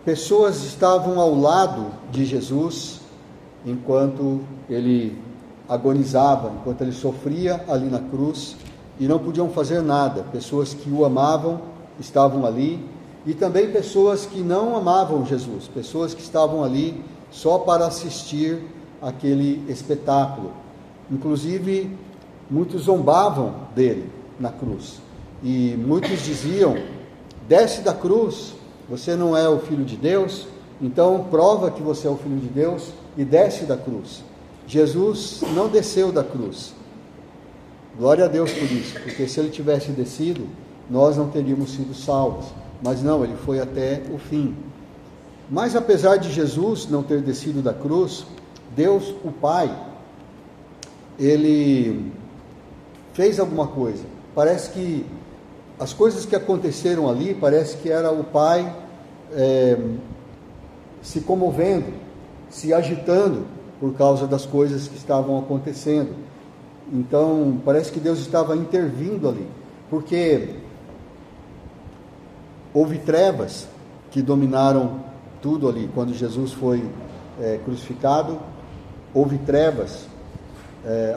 pessoas estavam ao lado de Jesus enquanto ele agonizava, enquanto ele sofria ali na cruz, e não podiam fazer nada. Pessoas que o amavam estavam ali, e também pessoas que não amavam Jesus, pessoas que estavam ali só para assistir aquele espetáculo. Inclusive, muitos zombavam dele na cruz, e muitos diziam: desce da cruz, você não é o Filho de Deus, então prova que você é o Filho de Deus e desce da cruz. Jesus não desceu da cruz. Glória a Deus por isso, porque se ele tivesse descido, nós não teríamos sido salvos. Mas não, ele foi até o fim. Mas apesar de Jesus não ter descido da cruz, Deus, o Pai, ele fez alguma coisa. Parece que as coisas que aconteceram ali, parece que era o Pai se comovendo, se agitando por causa das coisas que estavam acontecendo. Então, parece que Deus estava intervindo ali, porque houve trevas que dominaram tudo ali. Quando Jesus foi crucificado, houve trevas,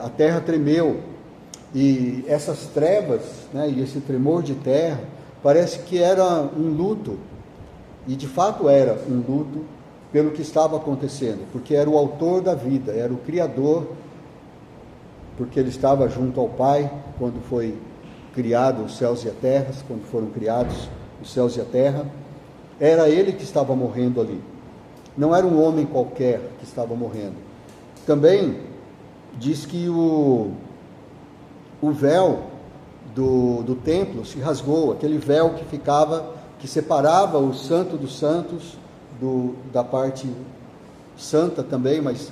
a terra tremeu, e essas trevas, né, e esse tremor de terra, parece que era um luto, e de fato era um luto pelo que estava acontecendo, porque era o autor da vida, era o Criador, porque ele estava junto ao Pai quando foi criado os céus e a terra, quando foram criados os céus e a terra. Era ele que estava morrendo ali, não era um homem qualquer que estava morrendo. Também diz que o véu do templo se rasgou, aquele véu que separava o santo dos santos da parte santa também, mas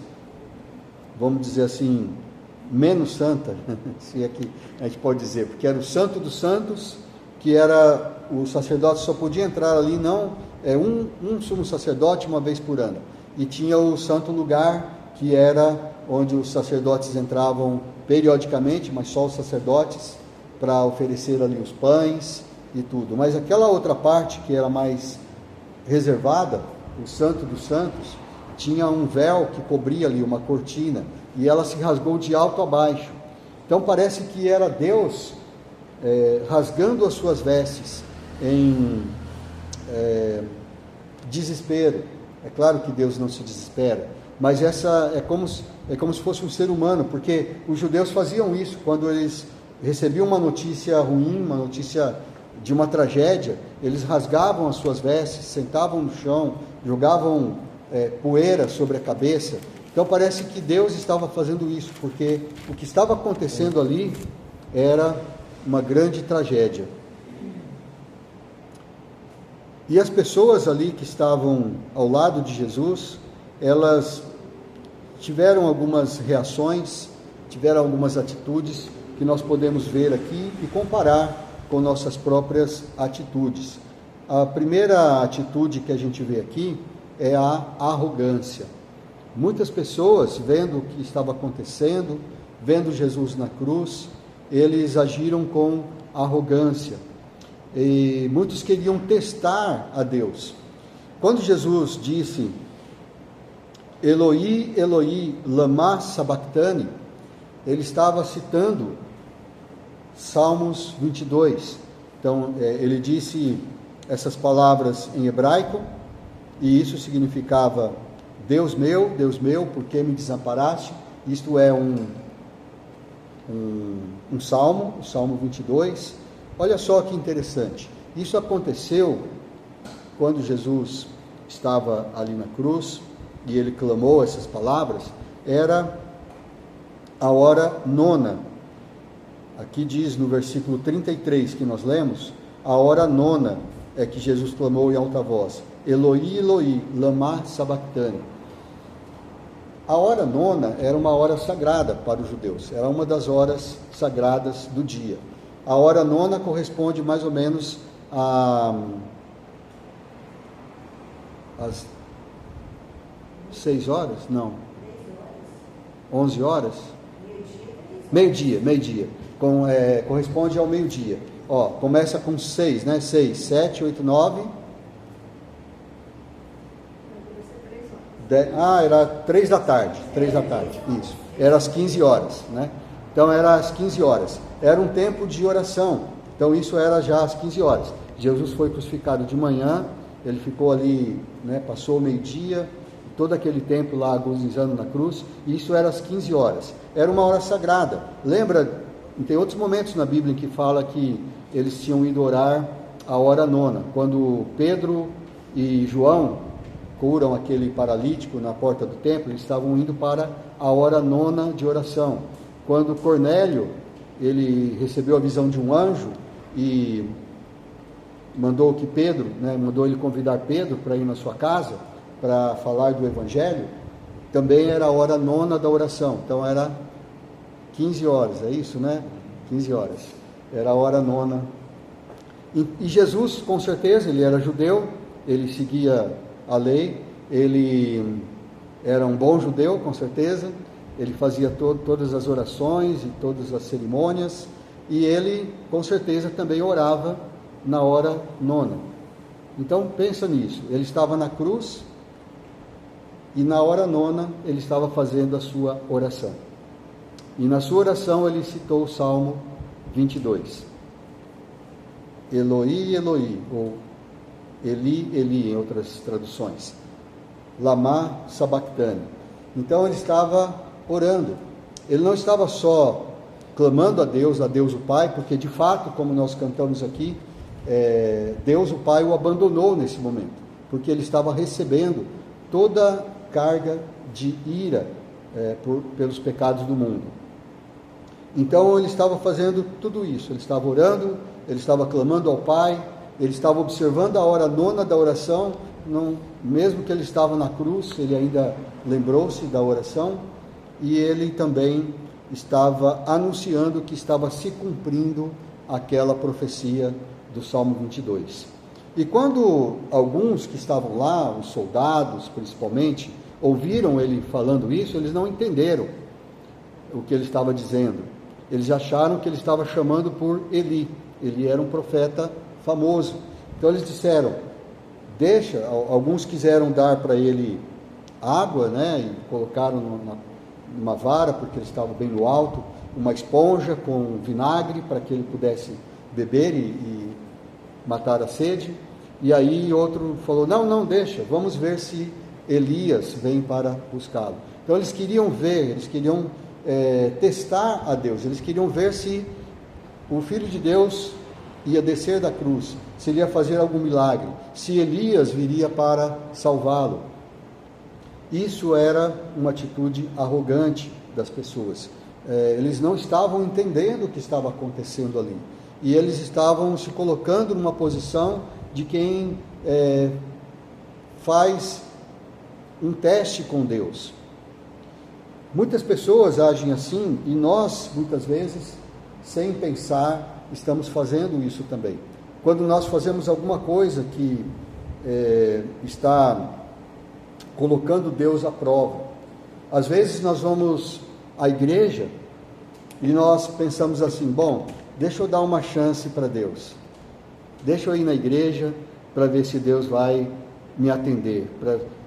vamos dizer assim, menos santa, se é que a gente pode dizer, porque era o santo dos santos, que era o sacerdote só podia entrar ali, não, um sumo sacerdote uma vez por ano, e tinha o santo lugar, que era onde os sacerdotes entravam periodicamente, mas só os sacerdotes, para oferecer ali os pães e tudo. Mas aquela outra parte que era mais reservada, o santo dos santos, tinha um véu que cobria ali, uma cortina, e ela se rasgou de alto a baixo. Então parece que era Deus rasgando as suas vestes em desespero. É claro que Deus não se desespera, mas essa é como se fosse um ser humano, porque os judeus faziam isso quando eles recebiam uma notícia ruim, uma notícia de uma tragédia, eles rasgavam as suas vestes, sentavam no chão, jogavam poeira sobre a cabeça. Então parece que Deus estava fazendo isso, porque o que estava acontecendo ali era uma grande tragédia. E as pessoas ali que estavam ao lado de Jesus, elas tiveram algumas reações, tiveram algumas atitudes que nós podemos ver aqui e comparar com nossas próprias atitudes. A primeira atitude que a gente vê aqui é a arrogância. Muitas pessoas, vendo o que estava acontecendo, vendo Jesus na cruz, eles agiram com arrogância. E muitos queriam testar a Deus. Quando Jesus disse: Eloi, Eloi, lama sabachthani, ele estava citando Salmos 22. Então, ele disse essas palavras em hebraico, e isso significava: Deus meu, por que me desamparaste? Isto é um salmo, o Salmo 22. Olha só que interessante. Isso aconteceu quando Jesus estava ali na cruz, e ele clamou essas palavras. Era a hora nona. Aqui diz no versículo 33 que nós lemos, a hora nona é que Jesus clamou em alta voz: Eloi, Eloi, lama sabachthani. A hora nona era uma hora sagrada para os judeus, era uma das horas sagradas do dia. A hora nona corresponde mais ou menos às 6 horas? Não. 11 horas? Meio-dia. Corresponde ao meio-dia. Começa com 6, né? 6, 7, 8, 9, Era 3 da tarde, isso. Era às 15 horas, né? Então era às 15 horas. Era um tempo de oração. Então isso era já às 15 horas. Jesus foi crucificado de manhã, ele ficou ali, né, passou o meio-dia, todo aquele tempo lá agonizando na cruz, e isso era às 15 horas. Era uma hora sagrada. Lembra, tem outros momentos na Bíblia em que fala que eles tinham ido orar a hora nona, quando Pedro e João curam aquele paralítico na porta do templo, eles estavam indo para a hora nona de oração. Quando Cornélio, ele recebeu a visão de um anjo e mandou que Pedro, né, mandou ele convidar Pedro para ir na sua casa para falar do Evangelho, também era a hora nona da oração. Então era 15 horas, é isso, né? 15 horas. Era a hora nona. E Jesus, com certeza, ele era judeu, ele seguia a lei, ele era um bom judeu, com certeza, ele fazia todas as orações e todas as cerimônias, e ele, com certeza, também orava na hora nona. Então, pensa nisso, ele estava na cruz, e na hora nona, ele estava fazendo a sua oração. E na sua oração, ele citou o Salmo 22. Eloi, Eloi, ou Eli, Eli, em outras traduções. Lama sabachthani. Então ele estava orando. Ele não estava só clamando a Deus o Pai, porque de fato, como nós cantamos aqui, Deus o Pai o abandonou nesse momento, porque ele estava recebendo toda a carga de ira pelos pecados do mundo. Então ele estava fazendo tudo isso, ele estava orando, ele estava clamando ao Pai, ele estava observando a hora nona da oração, mesmo que ele estava na cruz, ele ainda lembrou-se da oração, e ele também estava anunciando que estava se cumprindo aquela profecia do Salmo 22. E quando alguns que estavam lá, os soldados principalmente, ouviram ele falando isso, eles não entenderam o que ele estava dizendo. Eles acharam que ele estava chamando por Eli. Ele era um profeta famoso. Então eles disseram, alguns quiseram dar para ele água, né, e colocaram numa vara, porque ele estava bem no alto, uma esponja com vinagre para que ele pudesse beber e matar a sede. E aí outro falou, não, deixa, vamos ver se Elias vem para buscá-lo. Então eles queriam ver, eles queriam testar a Deus, eles queriam ver se o Filho de Deus ia descer da cruz, se ele ia fazer algum milagre, se Elias viria para salvá-lo. Isso era uma atitude arrogante das pessoas. Eles não estavam entendendo o que estava acontecendo ali, e eles estavam se colocando numa posição de quem faz um teste com Deus. Muitas pessoas agem assim, e nós, muitas vezes, sem pensar, estamos fazendo isso também. Quando nós fazemos alguma coisa que está colocando Deus à prova, às vezes nós vamos à igreja e nós pensamos assim, bom, deixa eu dar uma chance para Deus, deixa eu ir na igreja para ver se Deus vai me atender,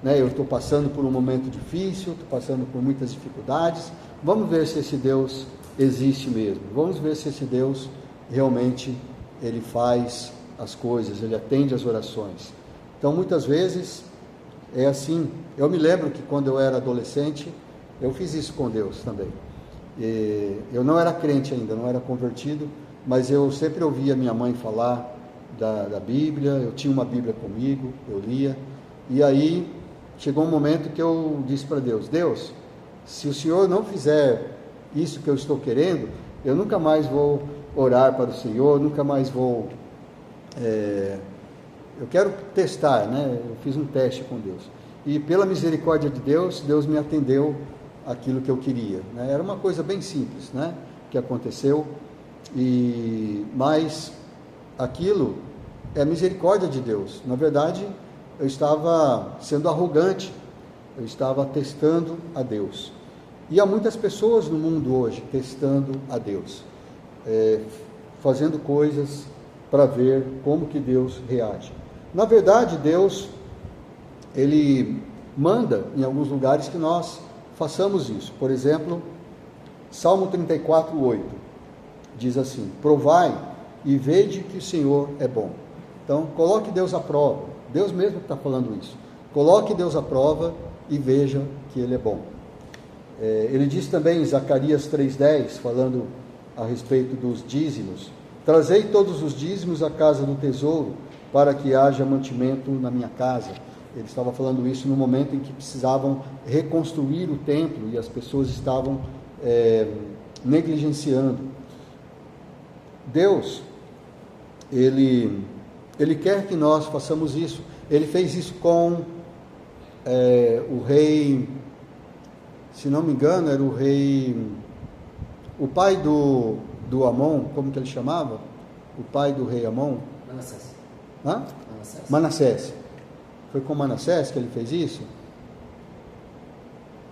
eu estou passando por um momento difícil, estou passando por muitas dificuldades, vamos ver se esse Deus existe mesmo, vamos ver se esse Deus realmente ele faz as coisas, ele atende as orações. Então muitas vezes é assim. Eu me lembro que quando eu era adolescente, eu fiz isso com Deus também. Eu não era crente ainda, não era convertido, mas eu sempre ouvia minha mãe falar da Bíblia, eu tinha uma Bíblia comigo, eu lia, e aí chegou um momento que eu disse para Deus, Deus, se o Senhor não fizer isso que eu estou querendo, eu nunca mais vou orar para o Senhor, nunca mais vou, eu quero testar, eu fiz um teste com Deus, e pela misericórdia de Deus, Deus me atendeu aquilo que eu queria, era uma coisa bem simples, que aconteceu, mas aquilo é a misericórdia de Deus. Na verdade, eu estava sendo arrogante, eu estava testando a Deus, e há muitas pessoas no mundo hoje testando a Deus, fazendo coisas para ver como que Deus reage. Na verdade, Deus, Ele manda em alguns lugares que nós façamos isso. Por exemplo, Salmo 34:8 diz assim: provai e vede que o Senhor é bom. Então, coloque Deus à prova. Deus mesmo está falando isso. Coloque Deus à prova e veja que Ele é bom. Ele diz também em Zacarias 3:10, falando a respeito dos dízimos: trazei todos os dízimos à casa do tesouro, para que haja mantimento na minha casa. Ele estava falando isso no momento em que precisavam reconstruir o templo e as pessoas estavam negligenciando. Deus, Ele quer que nós façamos isso. Ele fez isso com o rei, se não me engano, era o rei, o pai do Amon, como que ele chamava? O pai do rei Amon? Manassés. Hã? Manassés. Foi com Manassés que ele fez isso?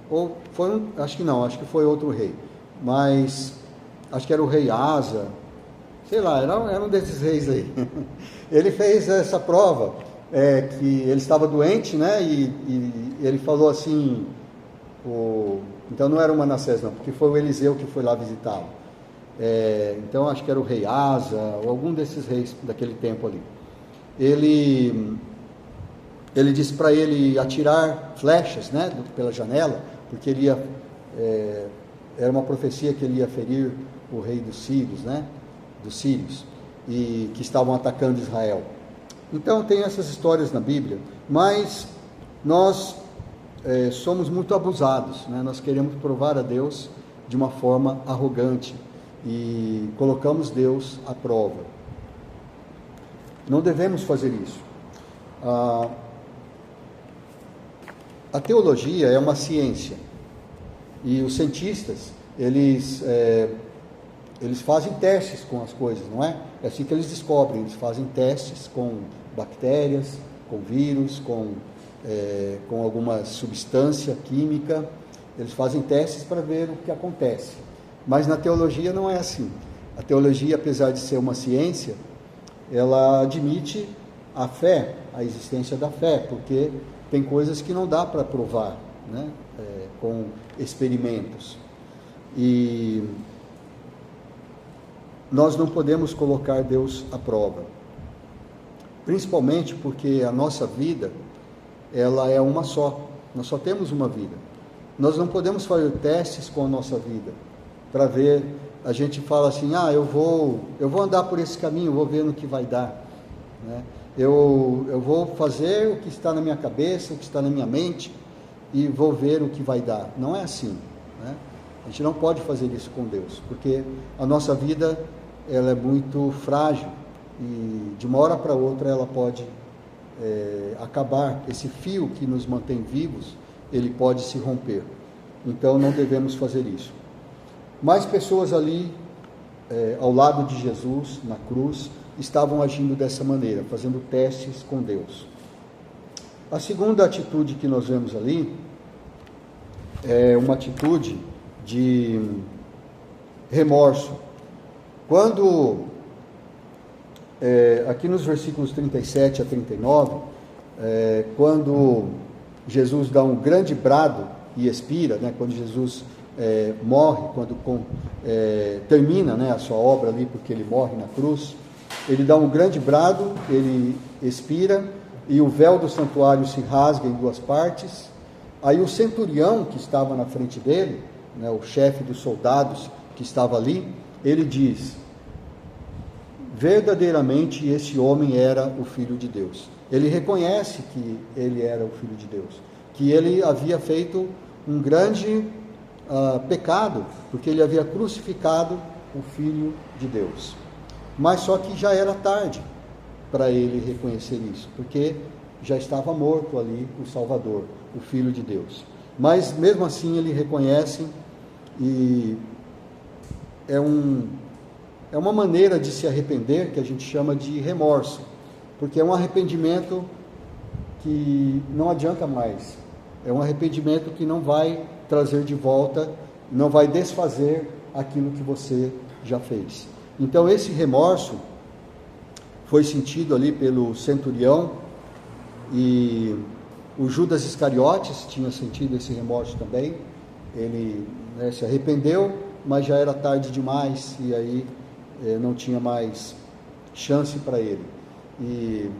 Ou foi acho que não, acho que foi outro rei. Mas acho que era o rei Asa, sei lá, era um desses reis aí. Ele fez essa prova, que ele estava doente, né? E ele falou assim, então não era o Manassés não, porque foi o Eliseu que foi lá visitá-lo. Então acho que era o rei Asa, ou algum desses reis daquele tempo ali. Ele disse para ele atirar flechas, né, pela janela, porque ele ia, era uma profecia que ele ia ferir o rei dos sírios, né, e que estavam atacando Israel. Então tem essas histórias na Bíblia, mas nós somos muito abusados, né? Nós queremos provar a Deus de uma forma arrogante e colocamos Deus à prova. Não devemos fazer isso. A teologia é uma ciência e os cientistas eles fazem testes com as coisas, não é? É assim que eles descobrem. Eles fazem testes com bactérias, com vírus, com alguma substância química. Eles fazem testes para ver o que acontece. Mas na teologia não é assim. A teologia, apesar de ser uma ciência, ela admite a fé, a existência da fé, porque tem coisas que não dá para provar, né? Com experimentos. E nós não podemos colocar Deus à prova, principalmente porque a nossa vida, ela é uma só. Nós só temos uma vida. Nós não podemos fazer testes com a nossa vida para ver. A gente fala assim: eu vou andar por esse caminho, vou ver no que vai dar, né? Eu vou fazer o que está na minha cabeça, o que está na minha mente, e vou ver o que vai dar. Não é assim, né? A gente não pode fazer isso com Deus, porque a nossa vida, ela é muito frágil, e de uma hora para outra ela pode acabar. Esse fio que nos mantém vivos, ele pode se romper. Então não devemos fazer isso. Mais pessoas ali, ao lado de Jesus, na cruz, estavam agindo dessa maneira, fazendo testes com Deus. A segunda atitude que nós vemos ali é uma atitude de remorso. Quando, aqui nos versículos 37 a 39, quando Jesus dá um grande brado e expira, né, quando Jesus morre, quando termina, né, a sua obra ali, porque ele morre na cruz, ele dá um grande brado, ele expira, e o véu do santuário se rasga em duas partes. Aí o centurião que estava na frente dele, né, o chefe dos soldados que estava ali, ele diz: verdadeiramente esse homem era o Filho de Deus. Ele reconhece que ele era o Filho de Deus, que ele havia feito um grande pecado, porque ele havia crucificado o Filho de Deus. Mas só que já era tarde para ele reconhecer isso, porque já estava morto ali o Salvador, o Filho de Deus. Mas mesmo assim ele reconhece, e é uma maneira de se arrepender que a gente chama de remorso, porque é um arrependimento que não adianta mais, é um arrependimento que não vai trazer de volta, não vai desfazer aquilo que você já fez. Então esse remorso foi sentido ali pelo centurião, e O Judas Iscariotes tinha sentido esse remorso também. Ele, né, se arrependeu, mas já era tarde demais, e aí não tinha mais chance para ele. E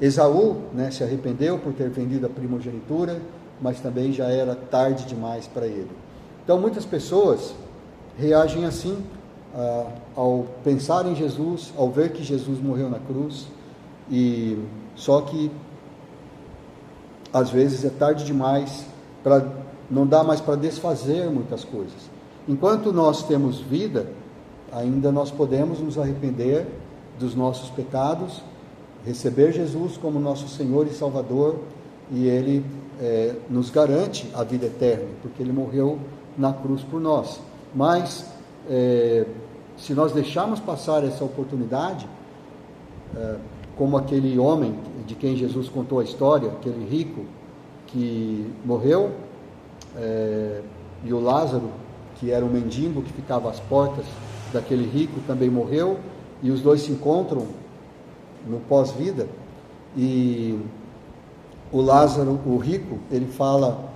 Esaú, né, se arrependeu por ter vendido a primogenitura, mas também já era tarde demais para ele. Então muitas pessoas reagem assim ao pensar em Jesus, ao ver que Jesus morreu na cruz, e só que às vezes é tarde demais, não dá mais para desfazer muitas coisas. Enquanto nós temos vida, ainda nós podemos nos arrepender dos nossos pecados, receber Jesus como nosso Senhor e Salvador, e Ele nos garante a vida eterna, porque Ele morreu na cruz por nós. Mas se nós deixarmos passar essa oportunidade, como aquele homem de quem Jesus contou a história, aquele rico que morreu, e o Lázaro, que era um mendigo que ficava às portas daquele rico, também morreu, e os dois se encontram no pós-vida, e o Lázaro, o rico, ele fala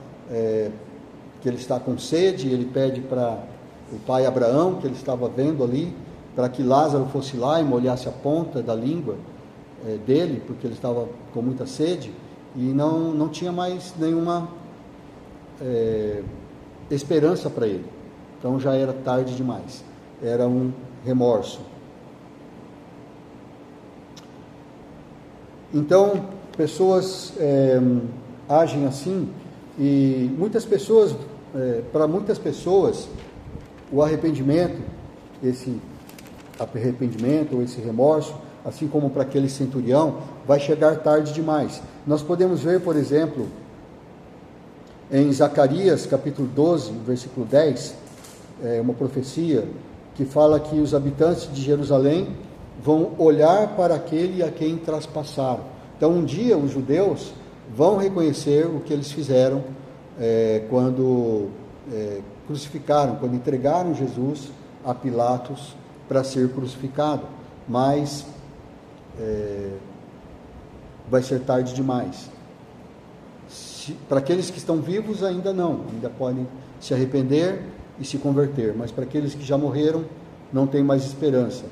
que ele está com sede, ele pede para o pai Abraão, que ele estava vendo ali, para que Lázaro fosse lá e molhasse a ponta da língua dele, porque ele estava com muita sede, e não tinha mais nenhuma esperança para ele. Então já era tarde demais, era um remorso. Então, pessoas agem assim, e muitas pessoas, para muitas pessoas, o arrependimento, esse arrependimento ou esse remorso, assim como para aquele centurião, vai chegar tarde demais. Nós podemos ver, por exemplo, em Zacarias capítulo 12, versículo 10, uma profecia que fala que os habitantes de Jerusalém vão olhar para aquele a quem traspassaram. Então um dia os judeus vão reconhecer o que eles fizeram quando crucificaram, quando entregaram Jesus a Pilatos para ser crucificado, mas vai ser tarde demais. Para aqueles que estão vivos ainda não, ainda podem se arrepender e se converter, mas para aqueles que já morreram não tem mais esperança.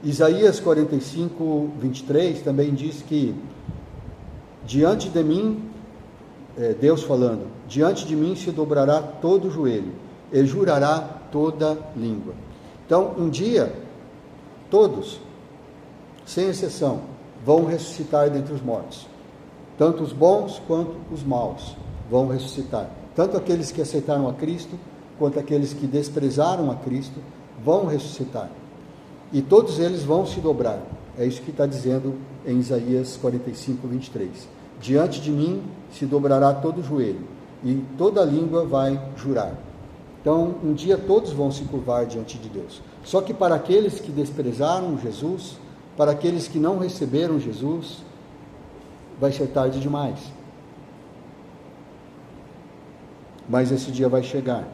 Isaías 45, 23 também diz que diante de mim, Deus falando, diante de mim se dobrará todo o joelho e jurará toda língua. Então um dia todos, sem exceção, vão ressuscitar dentre os mortos. Tanto os bons quanto os maus vão ressuscitar. Tanto aqueles que aceitaram a Cristo, quanto aqueles que desprezaram a Cristo, vão ressuscitar. E todos eles vão se dobrar. É isso que está dizendo em Isaías 45, 23. Diante de mim se dobrará todo o joelho, e toda língua vai jurar. Então, um dia todos vão se curvar diante de Deus. Só que para aqueles que desprezaram Jesus, para aqueles que não receberam Jesus, vai ser tarde demais. Mas esse dia vai chegar.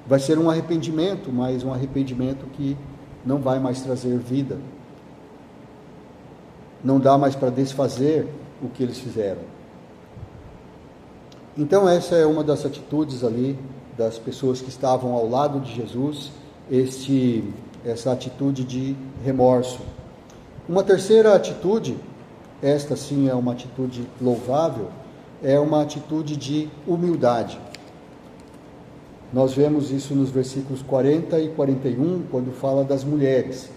Vai ser um arrependimento, mas um arrependimento que não vai mais trazer vida. Não dá mais para desfazer o que eles fizeram. Então essa é uma das atitudes ali das pessoas que estavam ao lado de Jesus, essa atitude de remorso. Uma terceira atitude, esta sim é uma atitude louvável, é uma atitude de humildade. Nós vemos isso nos versículos 40 e 41, quando fala das mulheres.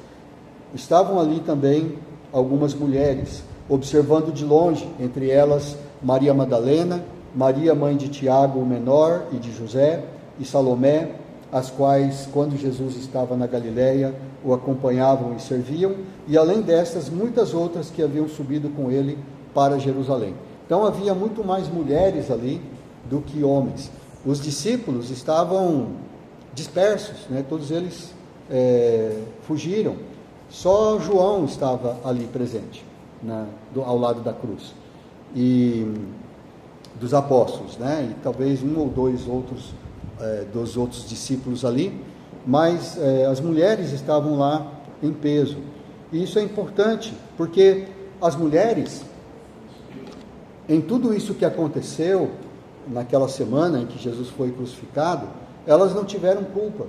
Estavam ali também algumas mulheres, observando de longe, entre elas Maria Madalena, Maria, mãe de Tiago, o menor, e de José, e Salomé, as quais, quando Jesus estava na Galileia, o acompanhavam e serviam, e além destas, muitas outras que haviam subido com ele para Jerusalém. Então havia muito mais mulheres ali do que homens. Os discípulos estavam dispersos, né? Todos eles fugiram. Só João estava ali presente, ao lado da cruz, e dos apóstolos, né? E talvez um ou dois outros dos outros discípulos ali, mas as mulheres estavam lá em peso. E isso é importante, porque as mulheres, em tudo isso que aconteceu naquela semana em que Jesus foi crucificado, elas não tiveram culpa.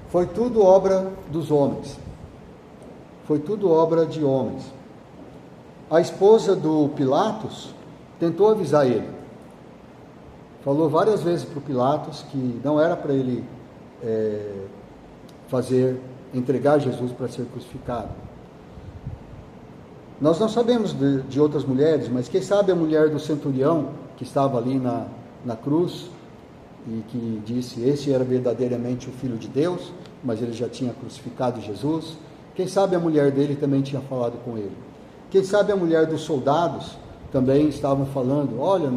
Foi tudo obra dos homens. Foi tudo obra de homens. A esposa do Pilatos tentou avisar ele. Falou várias vezes para o Pilatos que não era para ele entregar Jesus para ser crucificado. Nós não sabemos de outras mulheres, mas quem sabe a mulher do centurião, que estava ali na cruz, e que disse, esse era verdadeiramente o Filho de Deus, mas ele já tinha crucificado Jesus. Quem sabe a mulher dele também tinha falado com ele. Quem sabe a mulher dos soldados também estavam falando, olha,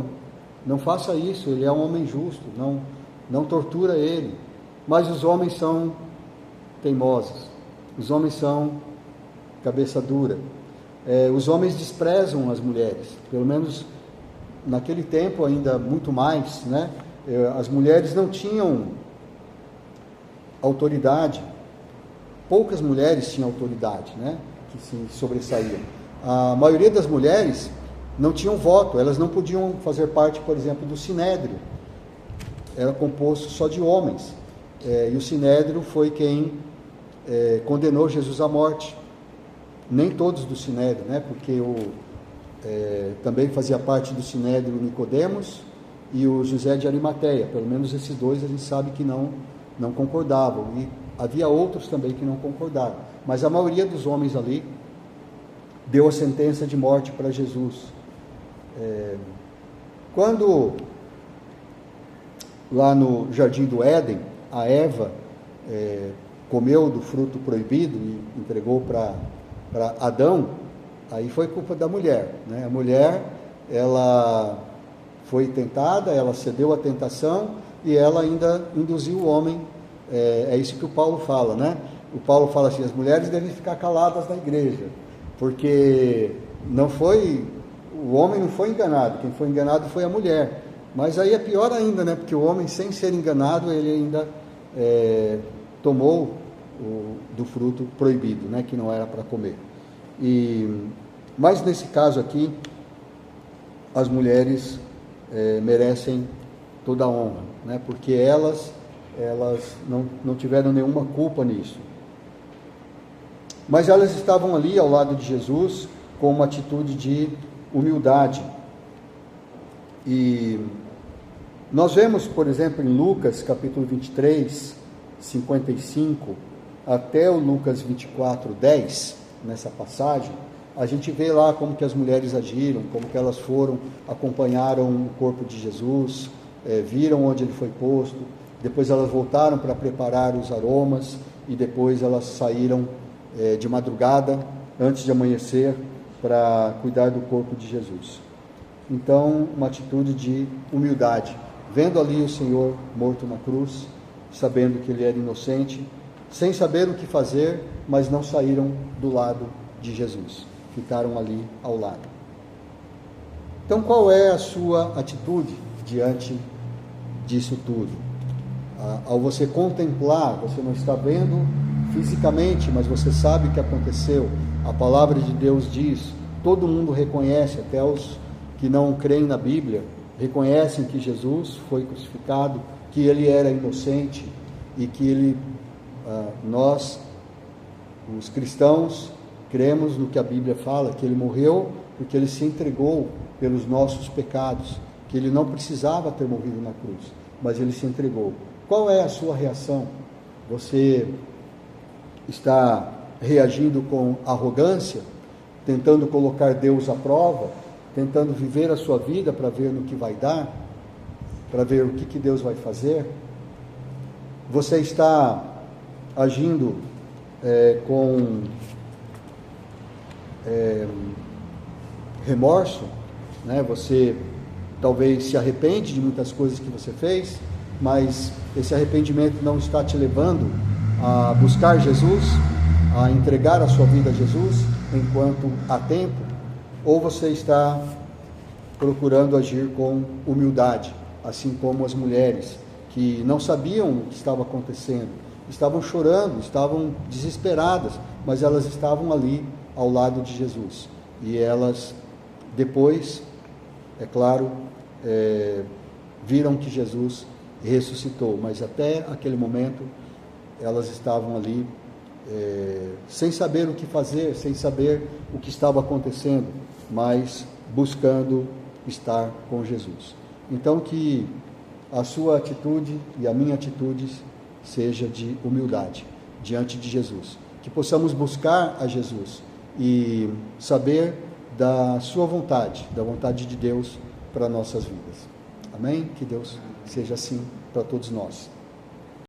não faça isso, ele é um homem justo, não tortura ele. Mas os homens são teimosos, os homens são cabeça dura. Os homens desprezam as mulheres, pelo menos naquele tempo ainda muito mais, né? As mulheres não tinham autoridade, poucas mulheres tinham autoridade, né? Que se sobressaíam. A maioria das mulheres não tinham voto, elas não podiam fazer parte, por exemplo, do Sinédrio, era composto só de homens, e o Sinédrio foi quem condenou Jesus à morte. Nem todos do Sinédrio, né? Porque também fazia parte do Sinédrio o Nicodemos e o José de Arimateia. Pelo menos esses dois a gente sabe que não concordavam. E havia outros também que não concordaram. Mas a maioria dos homens ali deu a sentença de morte para Jesus. Quando lá no Jardim do Éden, a Eva comeu do fruto proibido e entregou para Adão, aí foi culpa da mulher, né? A mulher, ela foi tentada, ela cedeu à tentação e ela ainda induziu o homem, é isso que o Paulo fala, né? O Paulo fala assim, as mulheres devem ficar caladas na igreja, porque o homem não foi enganado, quem foi enganado foi a mulher. Mas aí é pior ainda, né? Porque o homem, sem ser enganado, ele ainda tomou do fruto proibido, né? Que não era para comer. Mas nesse caso aqui, as mulheres merecem toda a honra, né? Porque elas não tiveram nenhuma culpa nisso. Mas elas estavam ali ao lado de Jesus com uma atitude de humildade. E nós vemos, por exemplo, em Lucas capítulo 23, 55, até o Lucas 24, 10, nessa passagem, a gente vê lá como que as mulheres agiram, como que elas foram, acompanharam o corpo de Jesus, viram onde ele foi posto, depois elas voltaram para preparar os aromas, e depois elas saíram de madrugada, antes de amanhecer, para cuidar do corpo de Jesus. Então, uma atitude de humildade, vendo ali o Senhor morto na cruz, sabendo que ele era inocente, sem saber o que fazer, mas não saíram do lado de Jesus, ficaram ali ao lado. Então, qual é a sua atitude diante disso tudo? Ao você contemplar, você não está vendo fisicamente, mas você sabe o que aconteceu. A palavra de Deus diz, todo mundo reconhece, até os que não creem na Bíblia, reconhecem que Jesus foi crucificado, que ele era inocente e que nós, os cristãos, cremos no que a Bíblia fala, que ele morreu porque ele se entregou pelos nossos pecados, que ele não precisava ter morrido na cruz, mas ele se entregou. Qual é a sua reação? Você está reagindo com arrogância, tentando colocar Deus à prova, tentando viver a sua vida para ver no que vai dar, para ver o que Deus vai fazer? Você está agindo com remorso, né? Você talvez se arrepende de muitas coisas que você fez, mas esse arrependimento não está te levando a buscar Jesus, a entregar a sua vida a Jesus enquanto há tempo, ou você está procurando agir com humildade, assim como as mulheres que não sabiam o que estava acontecendo, estavam chorando, estavam desesperadas, mas elas estavam ali ao lado de Jesus, e elas depois é claro, viram que Jesus ressuscitou, mas até aquele momento elas estavam ali sem saber o que fazer, sem saber o que estava acontecendo, mas buscando estar com Jesus. Então, que a sua atitude e a minha atitude seja de humildade diante de Jesus, que possamos buscar a Jesus e saber da sua vontade, da vontade de Deus para nossas vidas. Amém? Que Deus seja assim para todos nós.